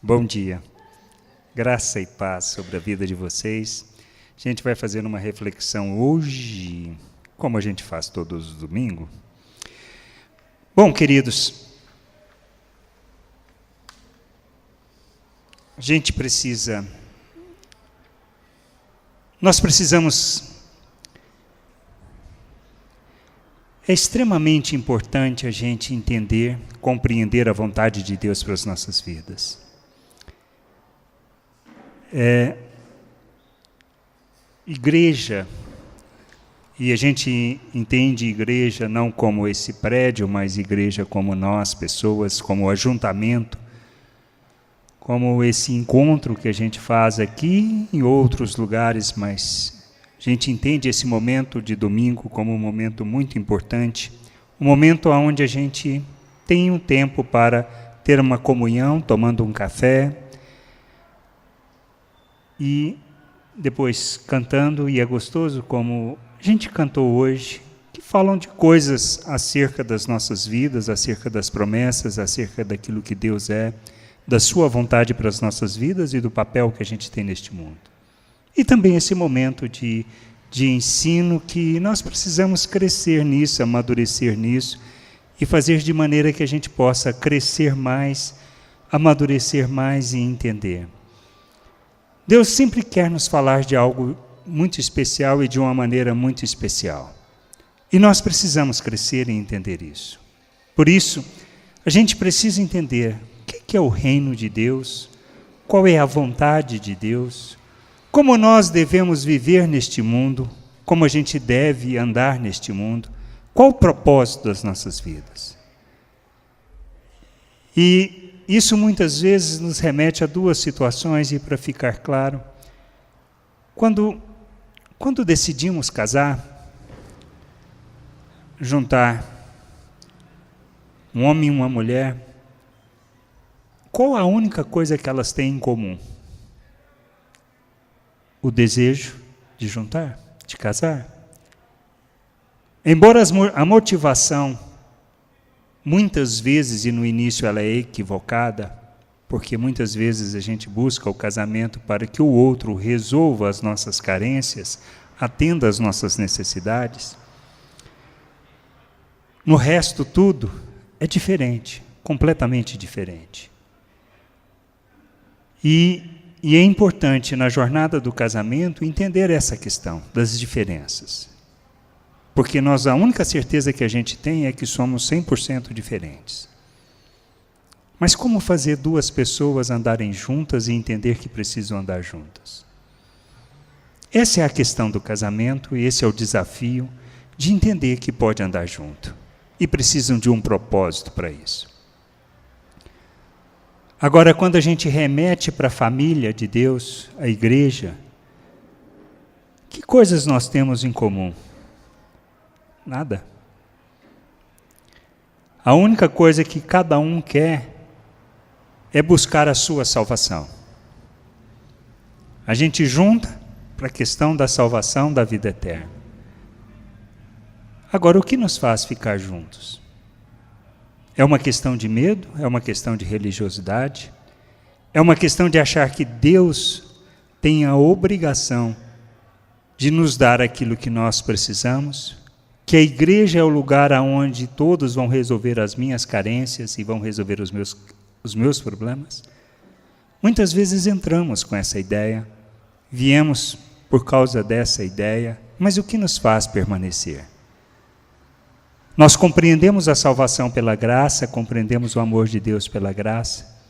Bom dia, graça e paz sobre a vida de vocês. A gente vai fazer uma reflexão hoje, como a gente faz todos os domingos. Bom, queridos, nós precisamos, é extremamente importante a gente entender, compreender a vontade de Deus para as nossas vidas. Igreja, e a gente entende igreja não como esse prédio, mas igreja como nós, pessoas, como ajuntamento, como esse encontro que a gente faz aqui em outros lugares, mas a gente entende esse momento de domingo como um momento muito importante, um momento onde a gente tem um tempo para ter uma comunhão, tomando um café, e depois cantando, e é gostoso como a gente cantou hoje, que falam de coisas acerca das nossas vidas, acerca das promessas, acerca daquilo que Deus é, da sua vontade para as nossas vidas e do papel que a gente tem neste mundo. E também esse momento de ensino que nós precisamos crescer nisso, amadurecer nisso, e fazer de maneira que a gente possa crescer mais, amadurecer mais e entender. Deus sempre quer nos falar de algo muito especial e de uma maneira muito especial. E nós precisamos crescer e entender isso. Por isso, a gente precisa entender o que é o reino de Deus, qual é a vontade de Deus, como nós devemos viver neste mundo, como a gente deve andar neste mundo, qual o propósito das nossas vidas. E isso muitas vezes nos remete a duas situações, e para ficar claro, quando decidimos casar, juntar um homem e uma mulher, qual a única coisa que elas têm em comum? O desejo de juntar, de casar. Embora a motivação, muitas vezes, e no início ela é equivocada, porque muitas vezes a gente busca o casamento para que o outro resolva as nossas carências, atenda às nossas necessidades. No resto tudo é diferente, completamente diferente. E é importante na jornada do casamento entender essa questão das diferenças. Porque a única certeza que a gente tem é que somos 100% diferentes. Mas como fazer duas pessoas andarem juntas e entender que precisam andar juntas? Essa é a questão do casamento, e esse é o desafio de entender que pode andar junto. E precisam de um propósito para isso. Agora, quando a gente remete para a família de Deus, a igreja, que coisas nós temos em comum? Nada. A única coisa que cada um quer é buscar a sua salvação. A gente junta para a questão da salvação da vida eterna. Agora, o que nos faz ficar juntos? É uma questão de medo? É uma questão de religiosidade? É uma questão de achar que Deus tem a obrigação de nos dar aquilo que nós precisamos? Que a igreja é o lugar onde todos vão resolver as minhas carências e vão resolver os meus problemas? Muitas vezes entramos com essa ideia, viemos por causa dessa ideia, mas o que nos faz permanecer? Nós compreendemos a salvação pela graça, compreendemos o amor de Deus pela graça,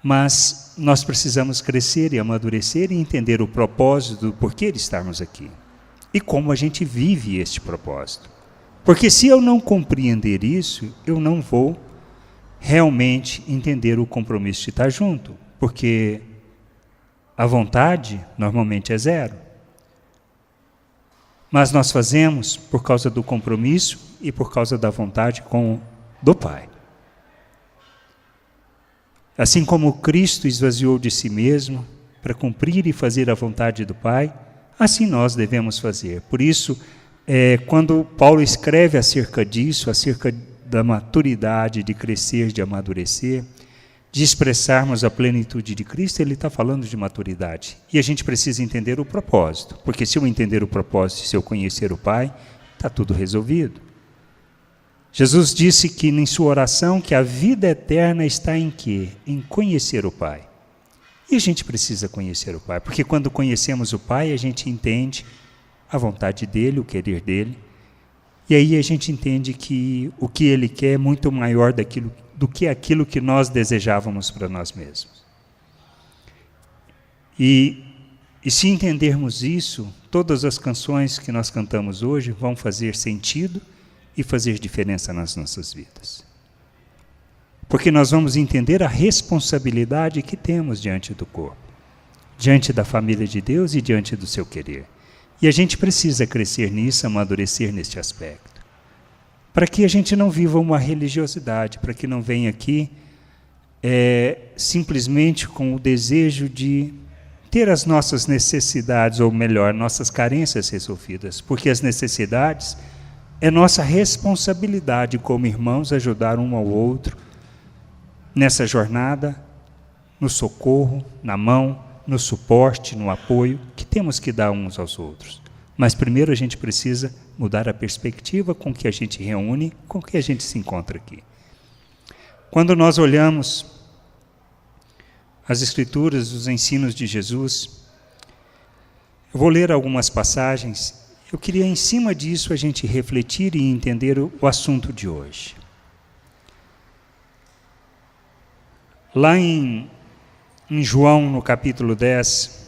mas nós precisamos crescer e amadurecer e entender o propósito do porquê de estarmos aqui. E como a gente vive este propósito. Porque se eu não compreender isso, eu não vou realmente entender o compromisso de estar junto. Porque a vontade normalmente é zero. Mas nós fazemos por causa do compromisso e por causa da vontade do Pai. Assim como Cristo esvaziou de si mesmo para cumprir e fazer a vontade do Pai, assim nós devemos fazer. Por isso, quando Paulo escreve acerca disso, acerca da maturidade, de crescer, de amadurecer, de expressarmos a plenitude de Cristo, ele está falando de maturidade. E a gente precisa entender o propósito, porque se eu entender o propósito, se eu conhecer o Pai, está tudo resolvido. Jesus disse que em sua oração que a vida eterna está em quê? Em conhecer o Pai. E a gente precisa conhecer o Pai, porque quando conhecemos o Pai, a gente entende a vontade dEle, o querer dEle, e aí a gente entende que o que Ele quer é muito maior do que aquilo que nós desejávamos para nós mesmos. E se entendermos isso, todas as canções que nós cantamos hoje vão fazer sentido e fazer diferença nas nossas vidas. Porque nós vamos entender a responsabilidade que temos diante do corpo, diante da família de Deus e diante do seu querer. E a gente precisa crescer nisso, amadurecer neste aspecto, para que a gente não viva uma religiosidade, para que não venha aqui simplesmente com o desejo de ter as nossas necessidades, ou melhor, nossas carências resolvidas, porque as necessidades é nossa responsabilidade como irmãos ajudar um ao outro nessa jornada, no socorro, na mão, no suporte, no apoio, que temos que dar uns aos outros. Mas primeiro a gente precisa mudar a perspectiva com que a gente reúne, com que a gente se encontra aqui. Quando nós olhamos as Escrituras, os ensinos de Jesus, eu vou ler algumas passagens, eu queria em cima disso a gente refletir e entender o assunto de hoje. Lá em João, no capítulo 10,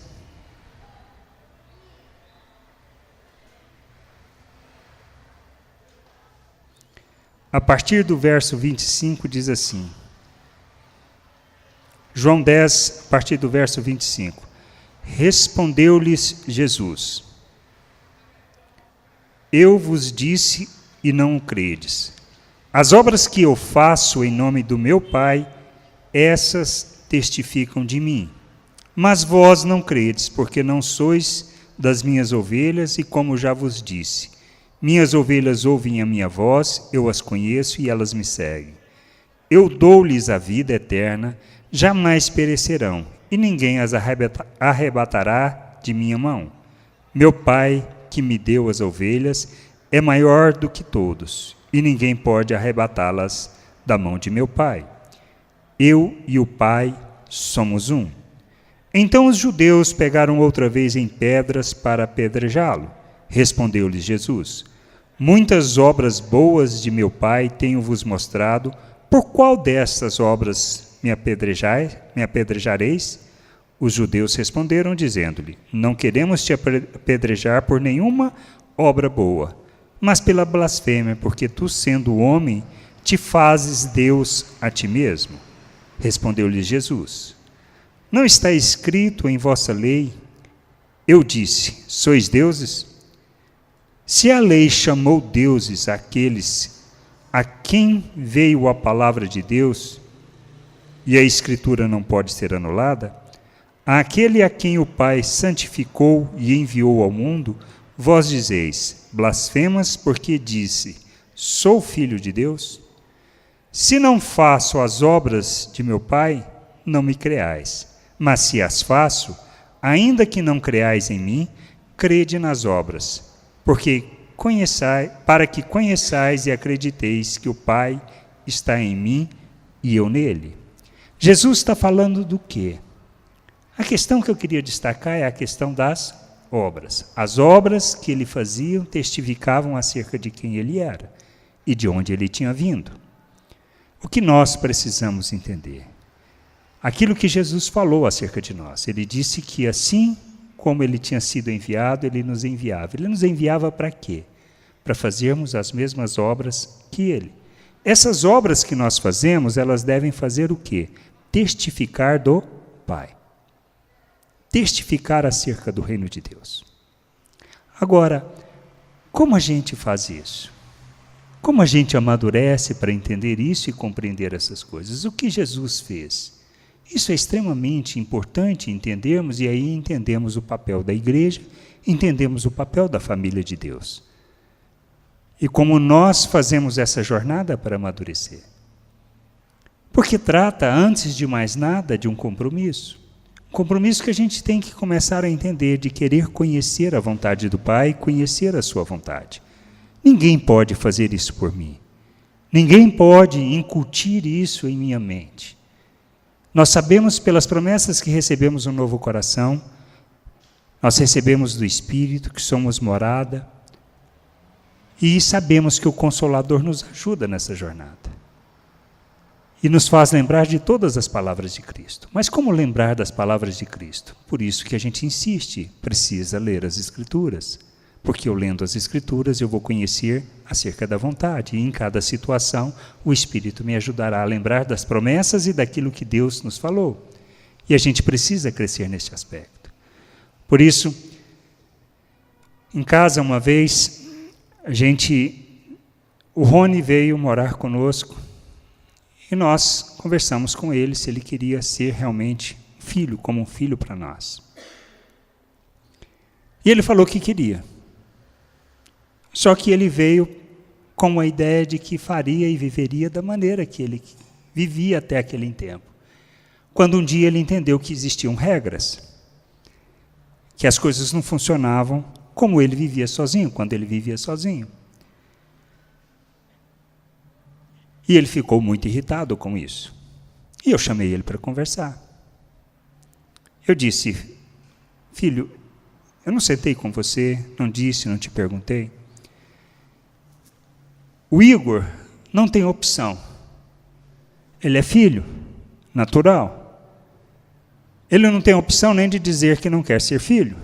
a partir do verso 25, diz assim, João 10, a partir do verso 25, respondeu-lhes Jesus, eu vos disse e não o credes, as obras que eu faço em nome do meu Pai, essas testificam de mim. Mas vós não credes, porque não sois das minhas ovelhas, e como já vos disse, minhas ovelhas ouvem a minha voz, eu as conheço e elas me seguem. Eu dou-lhes a vida eterna, jamais perecerão, e ninguém as arrebatará de minha mão. Meu Pai, que me deu as ovelhas, é maior do que todos, e ninguém pode arrebatá-las da mão de meu Pai. Eu e o Pai somos um. Então os judeus pegaram outra vez em pedras para apedrejá-lo. Respondeu-lhes Jesus, muitas obras boas de meu Pai tenho-vos mostrado, por qual destas obras me apedrejareis? Os judeus responderam, dizendo-lhe, não queremos te apedrejar por nenhuma obra boa, mas pela blasfêmia, porque tu, sendo homem, te fazes Deus a ti mesmo. Respondeu-lhe Jesus, não está escrito em vossa lei, eu disse, sois deuses? Se a lei chamou deuses aqueles a quem veio a palavra de Deus, e a Escritura não pode ser anulada, àquele a quem o Pai santificou e enviou ao mundo, vós dizeis, blasfemas, porque disse, sou filho de Deus? Se não faço as obras de meu Pai, não me creais. Mas se as faço, ainda que não creais em mim, crede nas obras, para que conheçais e acrediteis que o Pai está em mim e eu nele. Jesus está falando do quê? A questão que eu queria destacar é a questão das obras. As obras que ele fazia testificavam acerca de quem ele era e de onde ele tinha vindo. O que nós precisamos entender? Aquilo que Jesus falou acerca de nós. Ele disse que assim como ele tinha sido enviado, ele nos enviava. Ele nos enviava para quê? Para fazermos as mesmas obras que ele. Essas obras que nós fazemos, elas devem fazer o quê? Testificar do Pai. Testificar acerca do reino de Deus. Agora, como a gente faz isso? Como a gente amadurece para entender isso e compreender essas coisas? O que Jesus fez? Isso é extremamente importante entendermos, e aí entendemos o papel da igreja, entendemos o papel da família de Deus. E como nós fazemos essa jornada para amadurecer. Porque trata, antes de mais nada, de um compromisso. Um compromisso que a gente tem que começar a entender, de querer conhecer a vontade do Pai, conhecer a sua vontade. Ninguém pode fazer isso por mim. Ninguém pode incutir isso em minha mente. Nós sabemos pelas promessas que recebemos um novo coração, nós recebemos do Espírito, que somos morada, e sabemos que o Consolador nos ajuda nessa jornada. E nos faz lembrar de todas as palavras de Cristo. Mas como lembrar das palavras de Cristo? Por isso que a gente insiste, precisa ler as Escrituras. Porque eu lendo as Escrituras eu vou conhecer acerca da vontade. E em cada situação o Espírito me ajudará a lembrar das promessas e daquilo que Deus nos falou. E a gente precisa crescer neste aspecto. Por isso, em casa uma vez, o Rony veio morar conosco e nós conversamos com ele se ele queria ser realmente filho, como um filho para nós. E ele falou que queria. Só que ele veio com a ideia de que faria e viveria da maneira que ele vivia até aquele tempo. Quando um dia ele entendeu que existiam regras, que as coisas não funcionavam como ele vivia sozinho, quando ele vivia sozinho. E ele ficou muito irritado com isso. E eu chamei ele para conversar. Eu disse, filho, eu não sentei com você, não disse, não te perguntei. O Igor não tem opção. Ele é filho, natural. Ele não tem opção nem de dizer que não quer ser filho,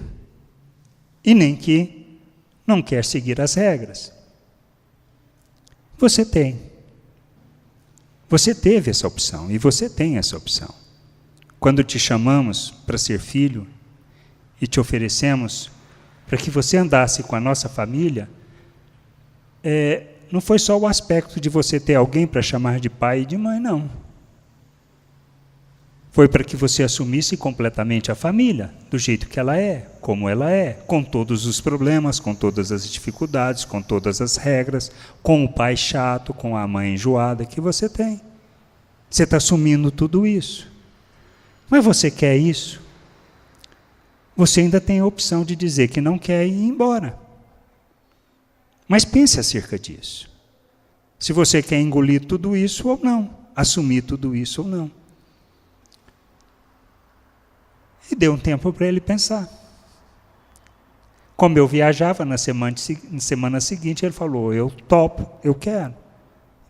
e nem que não quer seguir as regras. Você tem. Você teve essa opção, e você tem essa opção. Quando te chamamos para ser filho, e te oferecemos para que você andasse com a nossa família, não foi só o aspecto de você ter alguém para chamar de pai e de mãe, não. Foi para que você assumisse completamente a família, do jeito que ela é, como ela é, com todos os problemas, com todas as dificuldades, com todas as regras, com o pai chato, com a mãe enjoada que você tem. Você está assumindo tudo isso. Mas você quer isso? Você ainda tem a opção de dizer que não quer e ir embora. Mas pense acerca disso. Se você quer engolir tudo isso ou não, assumir tudo isso ou não. E deu um tempo para ele pensar. Como eu viajava na semana seguinte, ele falou, eu topo, eu quero.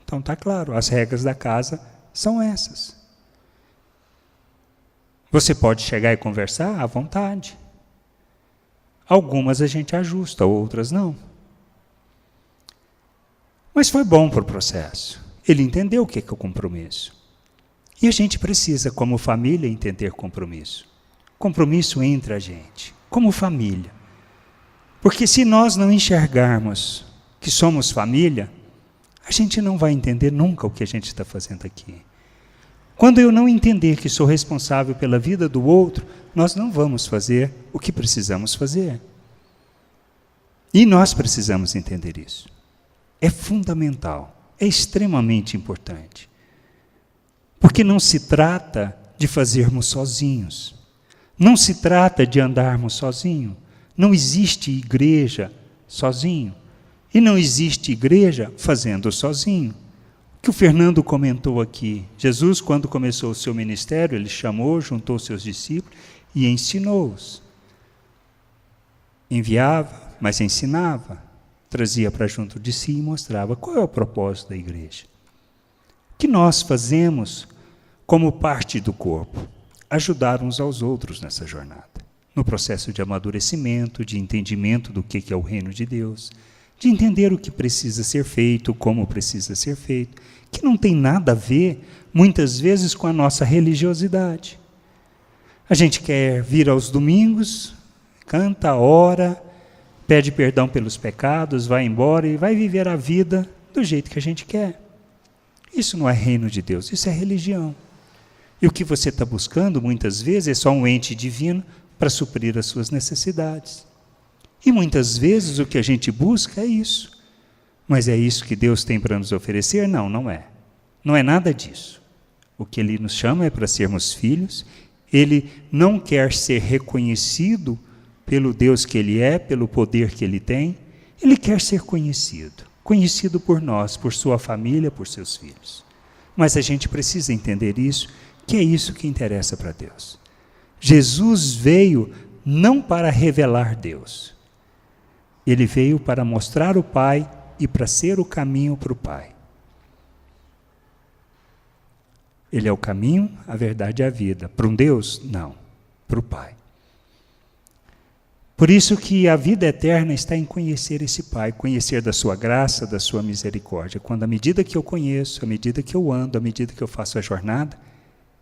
Então está claro, as regras da casa são essas. Você pode chegar e conversar à vontade. Algumas a gente ajusta, outras não. Mas foi bom para o processo. Ele entendeu o que é o compromisso. E a gente precisa, como família, entender compromisso. Compromisso entre a gente, como família. Porque se nós não enxergarmos que somos família, a gente não vai entender nunca o que a gente está fazendo aqui. Quando eu não entender que sou responsável pela vida do outro, nós não vamos fazer o que precisamos fazer. E nós precisamos entender isso. É fundamental, é extremamente importante. Porque não se trata de fazermos sozinhos. Não se trata de andarmos sozinhos. Não existe igreja sozinho. E não existe igreja fazendo sozinho. O que o Fernando comentou aqui, Jesus, quando começou o seu ministério, ele chamou, juntou seus discípulos e ensinou-os. Enviava, mas ensinava. Trazia para junto de si e mostrava qual é o propósito da igreja. O que nós fazemos como parte do corpo? Ajudar uns aos outros nessa jornada, no processo de amadurecimento, de entendimento do que é o reino de Deus, de entender o que precisa ser feito, como precisa ser feito, que não tem nada a ver, muitas vezes, com a nossa religiosidade. A gente quer vir aos domingos, canta, ora, pede perdão pelos pecados, vai embora e vai viver a vida do jeito que a gente quer. Isso não é reino de Deus, isso é religião. E o que você está buscando, muitas vezes, é só um ente divino para suprir as suas necessidades. E muitas vezes o que a gente busca é isso. Mas é isso que Deus tem para nos oferecer? Não, não é. Não é nada disso. O que Ele nos chama é para sermos filhos. Ele não quer ser reconhecido pelo Deus que Ele é, pelo poder que Ele tem. Ele quer ser conhecido. Conhecido por nós, por sua família, por seus filhos. Mas a gente precisa entender isso, que é isso que interessa para Deus. Jesus veio não para revelar Deus. Ele veio para mostrar o Pai e para ser o caminho para o Pai. Ele é o caminho, a verdade e a vida. Para um Deus? Não. Para o Pai. Por isso que a vida eterna está em conhecer esse Pai, conhecer da sua graça, da sua misericórdia. Quando à medida que eu conheço, à medida que eu ando, à medida que eu faço a jornada,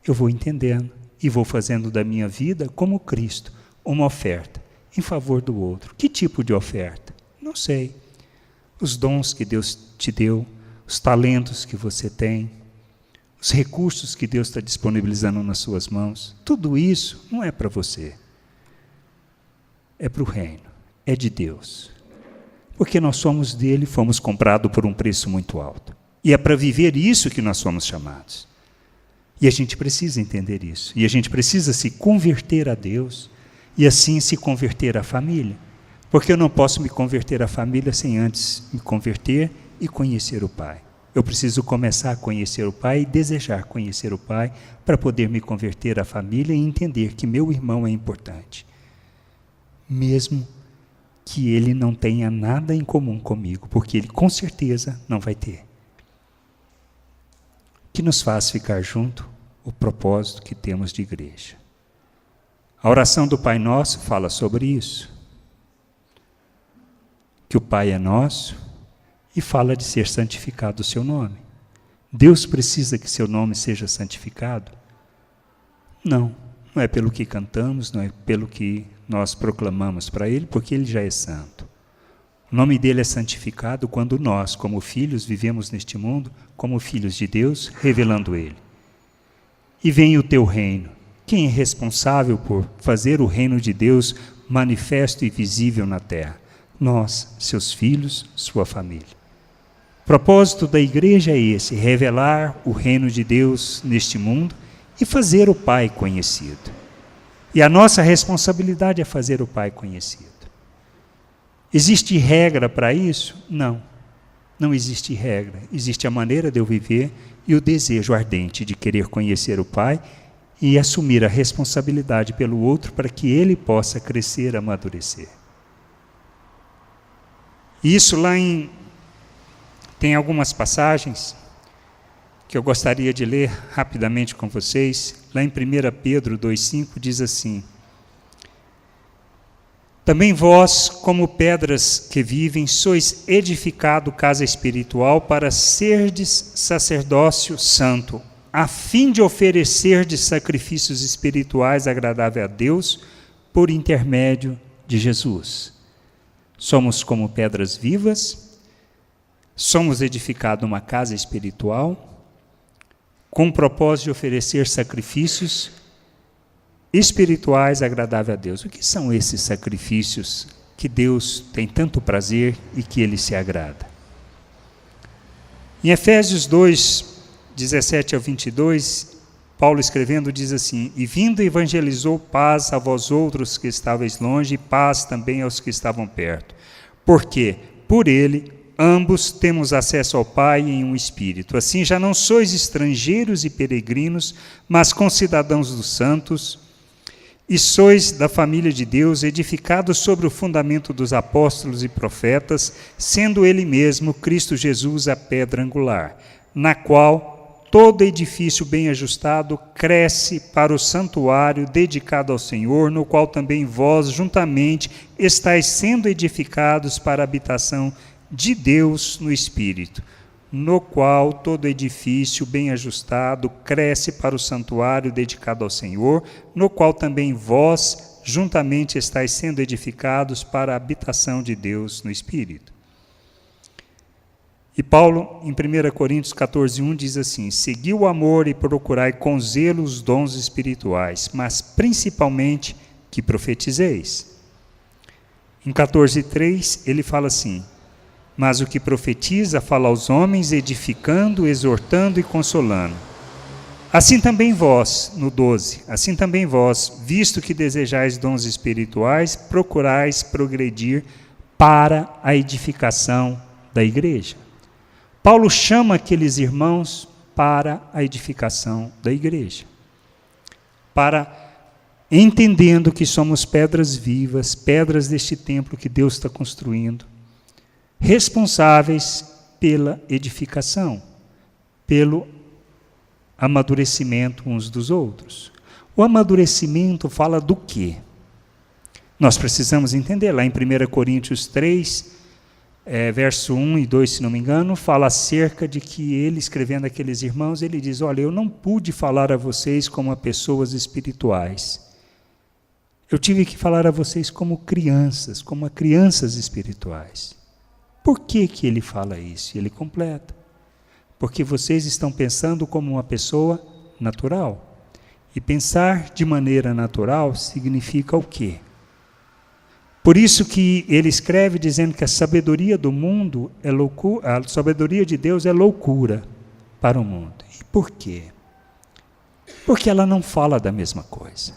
eu vou entendendo e vou fazendo da minha vida, como Cristo, uma oferta em favor do outro. Que tipo de oferta? Não sei. Os dons que Deus te deu, os talentos que você tem, os recursos que Deus está disponibilizando nas suas mãos, tudo isso não é para você. É para o reino, é de Deus. Porque nós somos dele, fomos comprados por um preço muito alto. E é para viver isso que nós fomos chamados. E a gente precisa entender isso. E a gente precisa se converter a Deus e assim se converter à família. Porque eu não posso me converter à família sem antes me converter e conhecer o Pai. Eu preciso começar a conhecer o Pai e desejar conhecer o Pai para poder me converter à família e entender que meu irmão é importante. Mesmo que ele não tenha nada em comum comigo, porque ele com certeza não vai ter. Que nos faz ficar junto o propósito que temos de igreja. A oração do Pai Nosso fala sobre isso. Que o Pai é nosso e fala de ser santificado o seu nome. Deus precisa que seu nome seja santificado? Não, não é pelo que cantamos, não é pelo que nós proclamamos para Ele, porque Ele já é santo. O nome dele é santificado quando nós, como filhos, vivemos neste mundo, como filhos de Deus, revelando Ele. E vem o teu reino. Quem é responsável por fazer o reino de Deus manifesto e visível na terra? Nós, seus filhos, sua família. O propósito da igreja é esse, revelar o reino de Deus neste mundo e fazer o Pai conhecido. E a nossa responsabilidade é fazer o Pai conhecido. Existe regra para isso? Não. Não existe regra. Existe a maneira de eu viver e o desejo ardente de querer conhecer o Pai e assumir a responsabilidade pelo outro para que ele possa crescer, amadurecer. Isso tem algumas passagens que eu gostaria de ler rapidamente com vocês. Lá em 1 Pedro 2,5 diz assim: também vós, como pedras que vivem, sois edificado casa espiritual para serdes sacerdócio santo, a fim de oferecerdes sacrifícios espirituais agradáveis a Deus por intermédio de Jesus. Somos como pedras vivas, somos edificados uma casa espiritual, com o propósito de oferecer sacrifícios espirituais agradáveis a Deus. O que são esses sacrifícios que Deus tem tanto prazer e que Ele se agrada? Em Efésios 2, 17 ao 22, Paulo escrevendo diz assim: e vindo evangelizou paz a vós outros que estáveis longe, e paz também aos que estavam perto. Porque, por Ele, ambos temos acesso ao Pai em um Espírito. Assim já não sois estrangeiros e peregrinos, mas concidadãos dos santos, e sois da família de Deus, edificados sobre o fundamento dos apóstolos e profetas, sendo Ele mesmo, Cristo Jesus, a pedra angular, na qual todo edifício bem ajustado cresce para o santuário dedicado ao Senhor, no qual também vós, juntamente, estáis sendo edificados para a habitação de Deus no Espírito, no qual todo edifício bem ajustado cresce para o santuário dedicado ao Senhor, no qual também vós, juntamente, estáis sendo edificados para a habitação de Deus no Espírito. E Paulo, em 1 Coríntios 14:1, diz assim: segui o amor e procurai com zelo os dons espirituais, mas principalmente que profetizeis. Em 14:3, ele fala assim: mas o que profetiza fala aos homens, edificando, exortando e consolando. Assim também vós, no 12, assim também vós, visto que desejais dons espirituais, procurais progredir para a edificação da igreja. Paulo chama aqueles irmãos para a edificação da igreja. Entendendo que somos pedras vivas, pedras deste templo que Deus está construindo, responsáveis pela edificação, pelo amadurecimento uns dos outros. O amadurecimento fala do quê? Nós precisamos entender, lá em 1 Coríntios 3, verso 1 e 2, se não me engano, fala acerca de que ele, escrevendo aqueles irmãos, ele diz, olha, eu não pude falar a vocês como a pessoas espirituais. Eu tive que falar a vocês como crianças, como a crianças espirituais. Por que ele fala isso? Ele completa. Porque vocês estão pensando como uma pessoa natural. E pensar de maneira natural significa o quê? Por isso que ele escreve dizendo que a sabedoria do mundo é loucura, a sabedoria de Deus é loucura para o mundo. E por quê? Porque ela não fala da mesma coisa.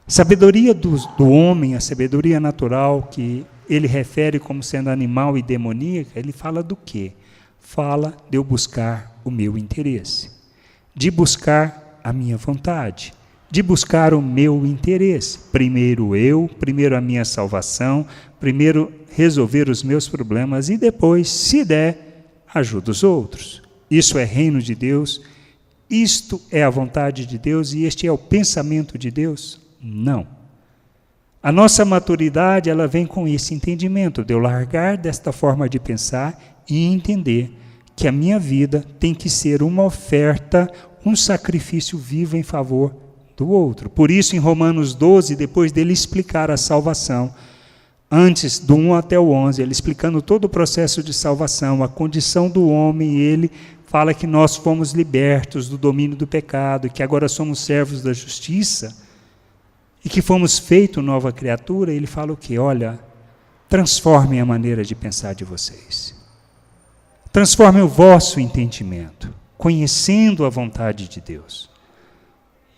A sabedoria do homem, a sabedoria natural, que ele refere como sendo animal e demoníaca, ele fala do quê? Fala de eu buscar o meu interesse, de buscar a minha vontade, de buscar o meu interesse. Primeiro eu, primeiro a minha salvação, primeiro resolver os meus problemas e depois, se der, ajuda os outros. Isso é reino de Deus, isto é a vontade de Deus e este é o pensamento de Deus? Não. A nossa maturidade, ela vem com esse entendimento, de eu largar desta forma de pensar e entender que a minha vida tem que ser uma oferta, um sacrifício vivo em favor do outro. Por isso, em Romanos 12, depois dele explicar a salvação, antes do 1 até o 11, ele explicando todo o processo de salvação, a condição do homem, ele fala que nós fomos libertos do domínio do pecado, que agora somos servos da justiça, e que fomos feitos nova criatura, ele fala o quê? Olha, transformem a maneira de pensar de vocês. Transformem o vosso entendimento, conhecendo a vontade de Deus.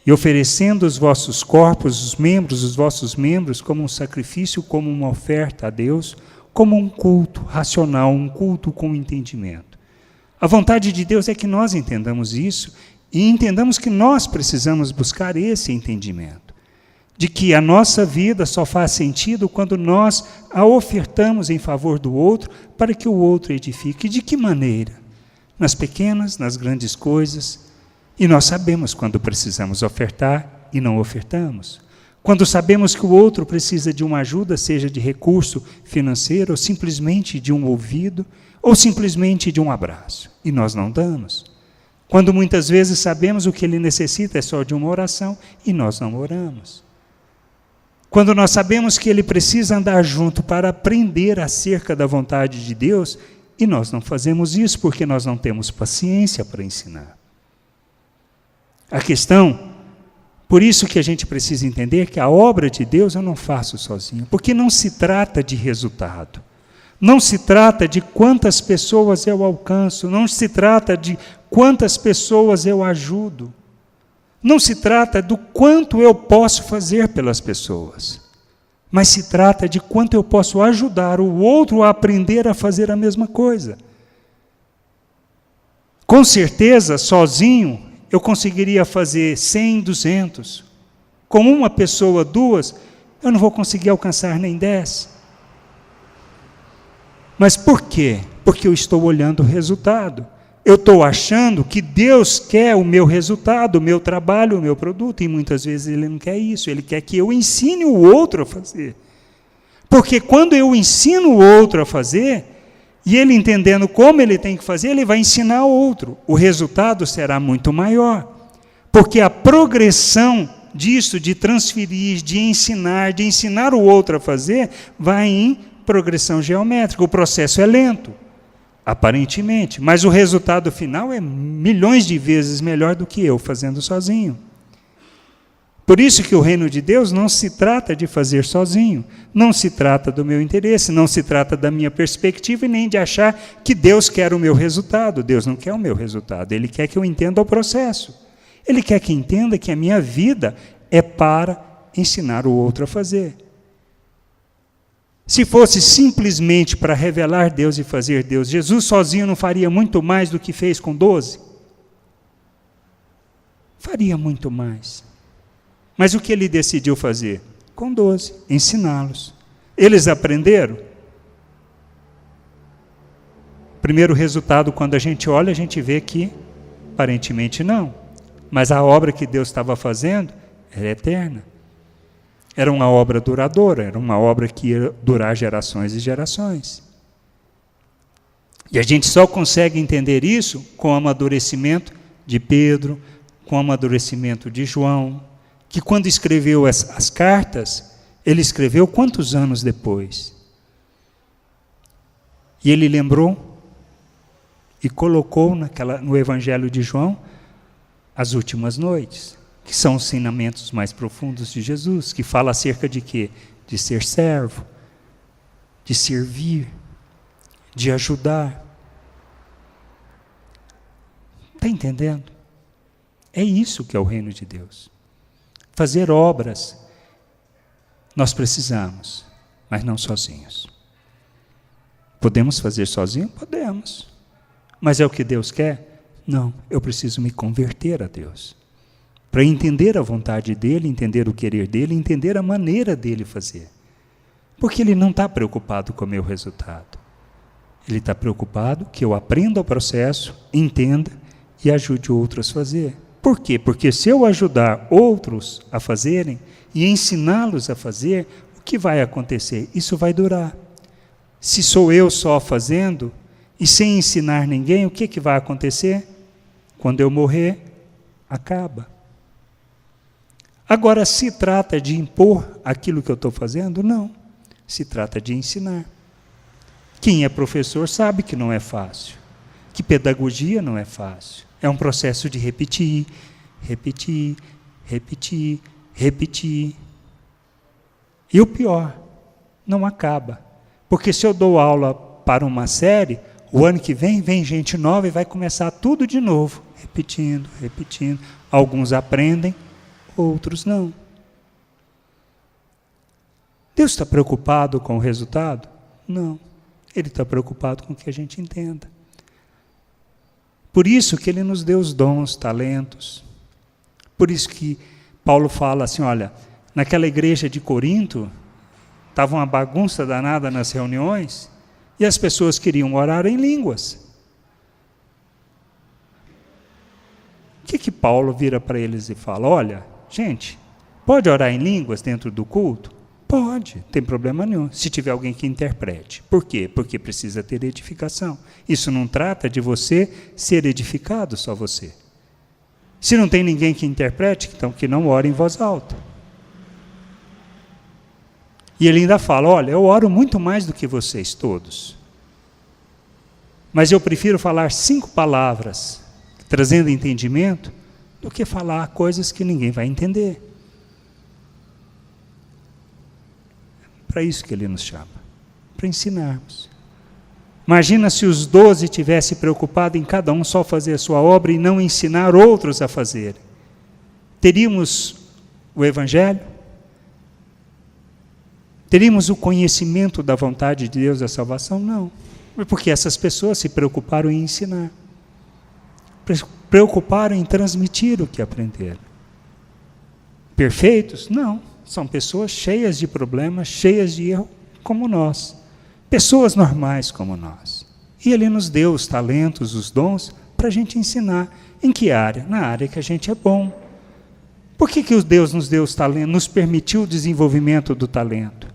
E oferecendo os vossos corpos, os vossos membros, como um sacrifício, como uma oferta a Deus, como um culto racional, um culto com entendimento. A vontade de Deus é que nós entendamos isso e entendamos que nós precisamos buscar esse entendimento. De que a nossa vida só faz sentido quando nós a ofertamos em favor do outro para que o outro edifique. De que maneira? Nas pequenas, nas grandes coisas. E nós sabemos quando precisamos ofertar e não ofertamos. Quando sabemos que o outro precisa de uma ajuda, seja de recurso financeiro, ou simplesmente de um ouvido, ou simplesmente de um abraço, e nós não damos. Quando muitas vezes sabemos o que ele necessita é só de uma oração, e nós não oramos. Quando nós sabemos que ele precisa andar junto para aprender acerca da vontade de Deus, e nós não fazemos isso porque nós não temos paciência para ensinar. A questão, por isso que a gente precisa entender que a obra de Deus eu não faço sozinho, porque não se trata de resultado, não se trata de quantas pessoas eu alcanço, não se trata de quantas pessoas eu ajudo, não se trata do quanto eu posso fazer pelas pessoas, mas se trata de quanto eu posso ajudar o outro a aprender a fazer a mesma coisa. Com certeza, sozinho, eu conseguiria fazer 100, 200. Com uma pessoa, 2, eu não vou conseguir alcançar nem 10. Mas por quê? Porque eu estou olhando o resultado. Eu estou achando que Deus quer o meu resultado, o meu trabalho, o meu produto, e muitas vezes Ele não quer isso, Ele quer que eu ensine o outro a fazer. Porque quando eu ensino o outro a fazer, e ele entendendo como ele tem que fazer, ele vai ensinar o outro. O resultado será muito maior. Porque a progressão disso, de transferir, de ensinar o outro a fazer, vai em progressão geométrica. O processo é lento, aparentemente, mas o resultado final é milhões de vezes melhor do que eu fazendo sozinho. Por isso que o reino de Deus não se trata de fazer sozinho, não se trata do meu interesse, não se trata da minha perspectiva e nem de achar que Deus quer o meu resultado. Deus não quer o meu resultado, Ele quer que eu entenda o processo. Ele quer que entenda que a minha vida é para ensinar o outro a fazer. Se fosse simplesmente para revelar Deus e fazer Deus, Jesus sozinho não faria muito mais do que fez com 12? Faria muito mais. Mas o que ele decidiu fazer? Com 12, ensiná-los. Eles aprenderam? Primeiro resultado, quando a gente olha, a gente vê que aparentemente não. Mas a obra que Deus estava fazendo era eterna. Era uma obra duradoura, era uma obra que ia durar gerações e gerações. E a gente só consegue entender isso com o amadurecimento de Pedro, com o amadurecimento de João, que quando escreveu as cartas, ele escreveu quantos anos depois? E ele lembrou e colocou no Evangelho de João as últimas noites, que são os ensinamentos mais profundos de Jesus, que fala acerca de quê? De ser servo, de servir, de ajudar. Está entendendo? É isso que é o reino de Deus. Fazer obras, nós precisamos, mas não sozinhos. Podemos fazer sozinhos? Podemos. Mas é o que Deus quer? Não, eu preciso me converter a Deus. Para entender a vontade dEle, entender o querer dEle, entender a maneira dEle fazer. Porque Ele não está preocupado com o meu resultado. Ele está preocupado que eu aprenda o processo, entenda e ajude outros a fazer. Por quê? Porque se eu ajudar outros a fazerem e ensiná-los a fazer, o que vai acontecer? Isso vai durar. Se sou eu só fazendo e sem ensinar ninguém, o que vai acontecer? Quando eu morrer, acaba. Agora, se trata de impor aquilo que eu estou fazendo? Não. Se trata de ensinar. Quem é professor sabe que não é fácil, que pedagogia não é fácil. É um processo de repetir, repetir, repetir, repetir. E o pior, não acaba. Porque se eu dou aula para uma série, o ano que vem gente nova e vai começar tudo de novo. Repetindo, repetindo. Alguns aprendem, outros não. Deus está preocupado com o resultado? Não. Ele está preocupado com o que a gente entenda. Por isso que Ele nos deu os dons, talentos. Por isso que Paulo fala assim, olha, naquela igreja de Corinto, estava uma bagunça danada nas reuniões, e as pessoas queriam orar em línguas. O que Paulo vira para eles e fala? Olha, gente, pode orar em línguas dentro do culto? Pode, não tem problema nenhum, se tiver alguém que interprete. Por quê? Porque precisa ter edificação. Isso não trata de você ser edificado, só você. Se não tem ninguém que interprete, então que não ore em voz alta. E ele ainda fala, olha, eu oro muito mais do que vocês todos. Mas eu prefiro falar 5 palavras, trazendo entendimento, do que falar coisas que ninguém vai entender. Para isso que Ele nos chama, para ensinarmos. Imagina se os 12 tivessem preocupado em cada um só fazer a sua obra e não ensinar outros a fazerem. Teríamos o Evangelho? Teríamos o conhecimento da vontade de Deus da salvação? Não. Porque essas pessoas se preocuparam em ensinar. Preocuparam em transmitir o que aprenderam. Perfeitos? Não. São pessoas cheias de problemas, cheias de erro, como nós. Pessoas normais como nós. E Ele nos deu os talentos, os dons, para a gente ensinar. Em que área? Na área que a gente é bom. Por que Deus nos deu os talentos, nos permitiu o desenvolvimento do talento?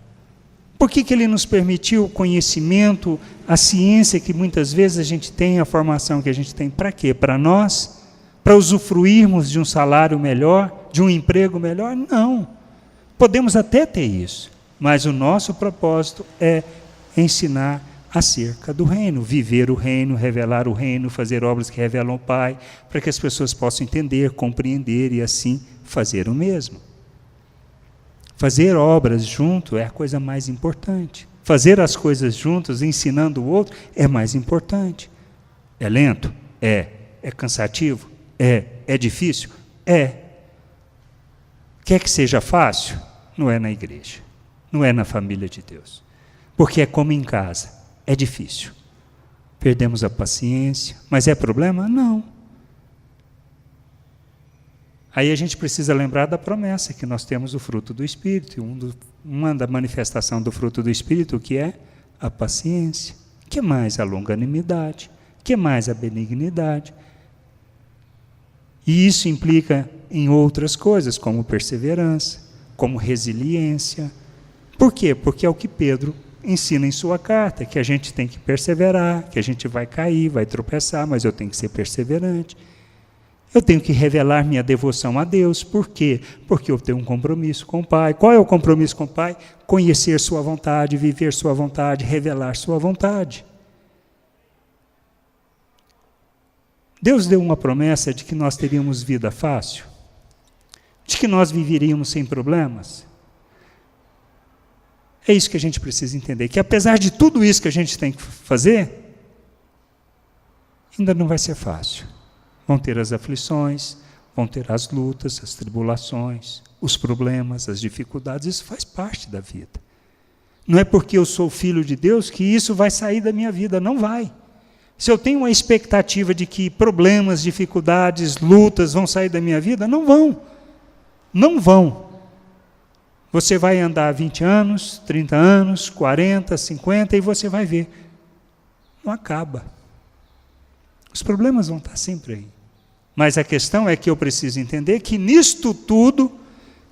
Por que Ele nos permitiu o conhecimento, a ciência que muitas vezes a gente tem, a formação que a gente tem? Para quê? Para nós? Para usufruirmos de um salário melhor, de um emprego melhor? Não. Podemos até ter isso, mas o nosso propósito é ensinar acerca do reino, viver o reino, revelar o reino, fazer obras que revelam o Pai, para que as pessoas possam entender, compreender e assim fazer o mesmo. Fazer obras junto é a coisa mais importante. Fazer as coisas juntos, ensinando o outro, é mais importante. É lento? É. É cansativo? É. É difícil? É. Quer que seja fácil? Não é na igreja. Não é na família de Deus. Porque é como em casa. É difícil. Perdemos a paciência. Mas é problema? Não. Aí a gente precisa lembrar da promessa que nós temos o fruto do Espírito. Uma da manifestação do fruto do Espírito, que é a paciência. Que mais a longanimidade? Que mais a benignidade? E isso implica em outras coisas, como perseverança, como resiliência. Por quê? Porque é o que Pedro ensina em sua carta, que a gente tem que perseverar, que a gente vai cair, vai tropeçar, mas eu tenho que ser perseverante. Eu tenho que revelar minha devoção a Deus. Por quê? Porque eu tenho um compromisso com o Pai. Qual é o compromisso com o Pai? Conhecer sua vontade, viver sua vontade, revelar sua vontade. Deus deu uma promessa de que nós teríamos vida fácil, de que nós viveríamos sem problemas. É isso que a gente precisa entender, que apesar de tudo isso que a gente tem que fazer, ainda não vai ser fácil. Vão ter as aflições, vão ter as lutas, as tribulações, os problemas, as dificuldades, isso faz parte da vida. Não é porque eu sou filho de Deus que isso vai sair da minha vida, não vai. Se eu tenho uma expectativa de que problemas, dificuldades, lutas vão sair da minha vida, não vão. Não vão. Você vai andar 20 anos, 30 anos, 40, 50 e você vai ver. Não acaba. Os problemas vão estar sempre aí. Mas a questão é que eu preciso entender que nisto tudo,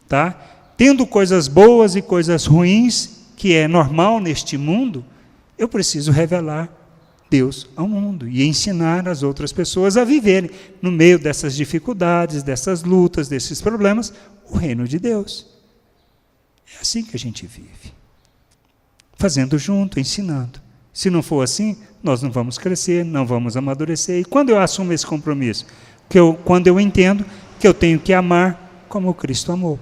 tá, tendo coisas boas e coisas ruins, que é normal neste mundo, eu preciso revelar Deus ao mundo e ensinar as outras pessoas a viverem, no meio dessas dificuldades, dessas lutas, desses problemas, o reino de Deus. É assim que a gente vive. Fazendo junto, ensinando. Se não for assim, nós não vamos crescer, não vamos amadurecer. E quando eu assumo esse compromisso? Quando eu entendo que eu tenho que amar como Cristo amou.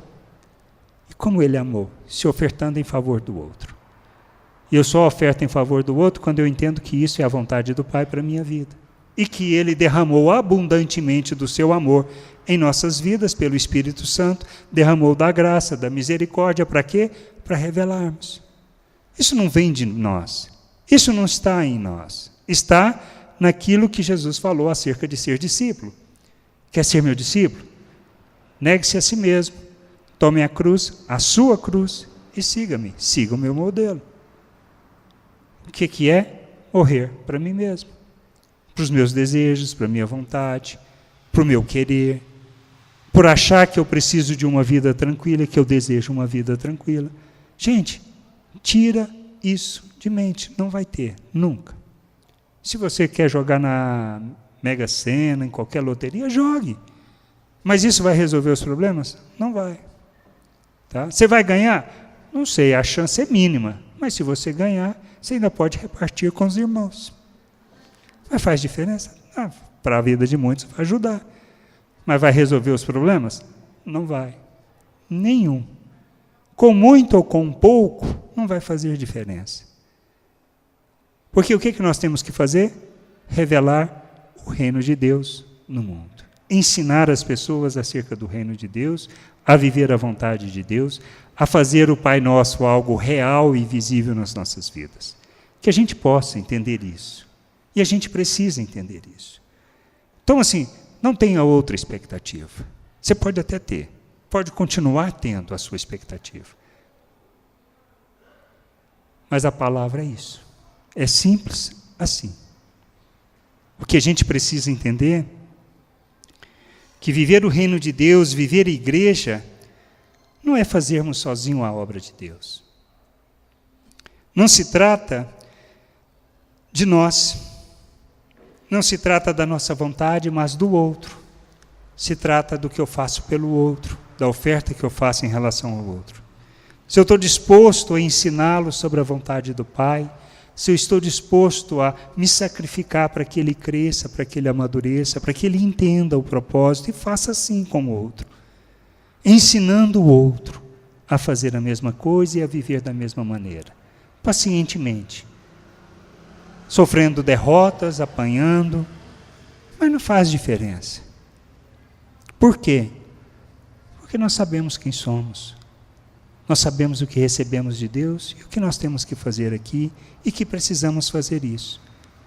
E como Ele amou? Se ofertando em favor do outro. E eu só oferto em favor do outro quando eu entendo que isso é a vontade do Pai para a minha vida. E que Ele derramou abundantemente do seu amor em nossas vidas, pelo Espírito Santo, derramou da graça, da misericórdia, para quê? Para revelarmos. Isso não vem de nós. Isso não está em nós. Está naquilo que Jesus falou acerca de ser discípulo. Quer ser meu discípulo? Negue-se a si mesmo. Tome a cruz, a sua cruz, e siga-me. Siga o meu modelo. O que é? Morrer para mim mesmo. Para os meus desejos, para a minha vontade, para o meu querer. Por achar que eu preciso de uma vida tranquila, que eu desejo uma vida tranquila. Gente, tira isso de mente. Não vai ter, nunca. Se você quer jogar na Mega Sena, em qualquer loteria, jogue. Mas isso vai resolver os problemas? Não vai. Tá? Você vai ganhar? Não sei, a chance é mínima. Mas se você ganhar, você ainda pode repartir com os irmãos. Mas faz diferença? Para a vida de muitos vai ajudar. Mas vai resolver os problemas? Não vai. Nenhum. Com muito ou com pouco, não vai fazer diferença. Porque o que nós temos que fazer? Revelar o reino de Deus no mundo. Ensinar as pessoas acerca do reino de Deus, a viver a vontade de Deus, a fazer o Pai Nosso algo real e visível nas nossas vidas. Que a gente possa entender isso. E a gente precisa entender isso. Então, assim, não tenha outra expectativa. Você pode até ter, pode continuar tendo a sua expectativa. Mas a palavra é isso. É simples assim. O que a gente precisa entender que viver o reino de Deus, viver a igreja, não é fazermos sozinho a obra de Deus. Não se trata de nós. Não se trata da nossa vontade, mas do outro. Se trata do que eu faço pelo outro, da oferta que eu faço em relação ao outro. Se eu estou disposto a ensiná-lo sobre a vontade do Pai, se eu estou disposto a me sacrificar para que ele cresça, para que ele amadureça, para que ele entenda o propósito e faça assim com o outro. Ensinando o outro a fazer a mesma coisa e a viver da mesma maneira, pacientemente, sofrendo derrotas, apanhando, mas não faz diferença. Por quê? Porque nós sabemos quem somos, nós sabemos o que recebemos de Deus e o que nós temos que fazer aqui e que precisamos fazer isso,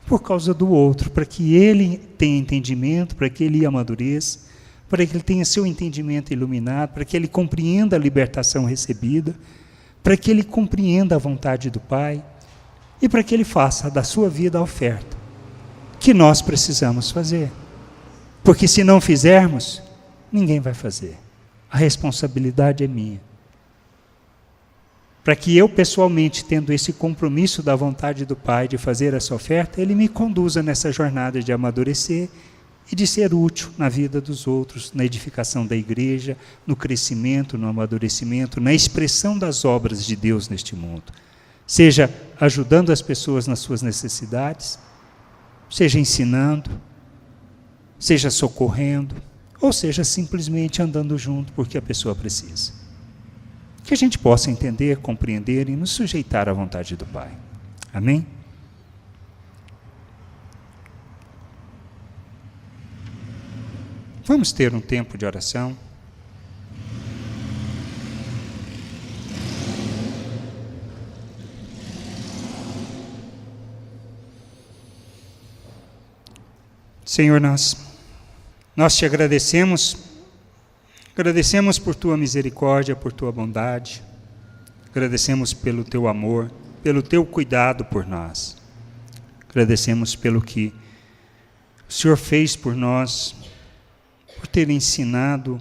por causa do outro, para que ele tenha entendimento, para que ele amadureça, para que ele tenha seu entendimento iluminado, para que ele compreenda a libertação recebida, para que ele compreenda a vontade do Pai e para que ele faça da sua vida a oferta que nós precisamos fazer. Porque se não fizermos, ninguém vai fazer. A responsabilidade é minha. Para que eu pessoalmente, tendo esse compromisso da vontade do Pai de fazer essa oferta, Ele me conduza nessa jornada de amadurecer e de ser útil na vida dos outros, na edificação da igreja, no crescimento, no amadurecimento, na expressão das obras de Deus neste mundo. Seja ajudando as pessoas nas suas necessidades, seja ensinando, seja socorrendo, ou seja simplesmente andando junto porque a pessoa precisa. Que a gente possa entender, compreender e nos sujeitar à vontade do Pai. Amém? Vamos ter um tempo de oração. Senhor, nós te agradecemos por tua misericórdia, por tua bondade, agradecemos pelo teu amor, pelo teu cuidado por nós, agradecemos pelo que o Senhor fez por nós, por ter ensinado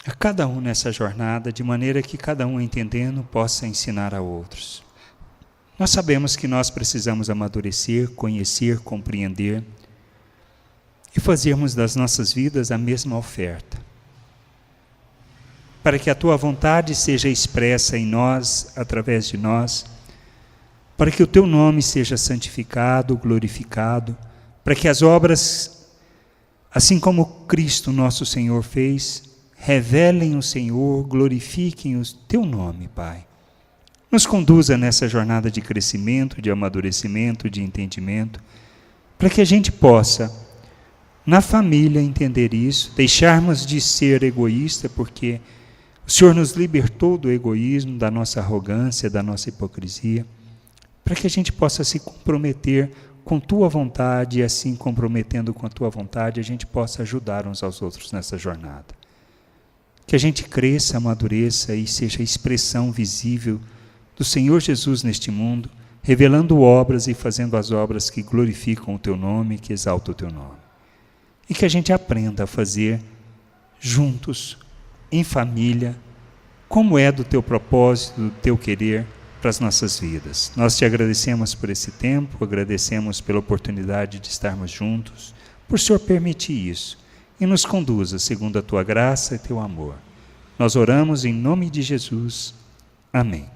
a cada um nessa jornada, de maneira que cada um entendendo possa ensinar a outros. Nós sabemos que nós precisamos amadurecer, conhecer, compreender e fazermos das nossas vidas a mesma oferta, para que a tua vontade seja expressa em nós, através de nós, para que o teu nome seja santificado, glorificado, para que as obras, assim como Cristo nosso Senhor fez, revelem o Senhor, glorifiquem o teu nome, Pai. Nos conduza nessa jornada de crescimento, de amadurecimento, de entendimento, para que a gente possa, na família, entender isso, deixarmos de ser egoísta, porque o Senhor nos libertou do egoísmo, da nossa arrogância, da nossa hipocrisia, para que a gente possa se comprometer com tua vontade e assim comprometendo com a tua vontade, a gente possa ajudar uns aos outros nessa jornada. Que a gente cresça, amadureça e seja a expressão visível do Senhor Jesus neste mundo, revelando obras e fazendo as obras que glorificam o teu nome, que exaltam o teu nome. E que a gente aprenda a fazer juntos, em família, como é do teu propósito, do teu querer para as nossas vidas. Nós te agradecemos por esse tempo, agradecemos pela oportunidade de estarmos juntos, por o Senhor permitir isso, e nos conduza segundo a tua graça e teu amor. Nós oramos em nome de Jesus. Amém.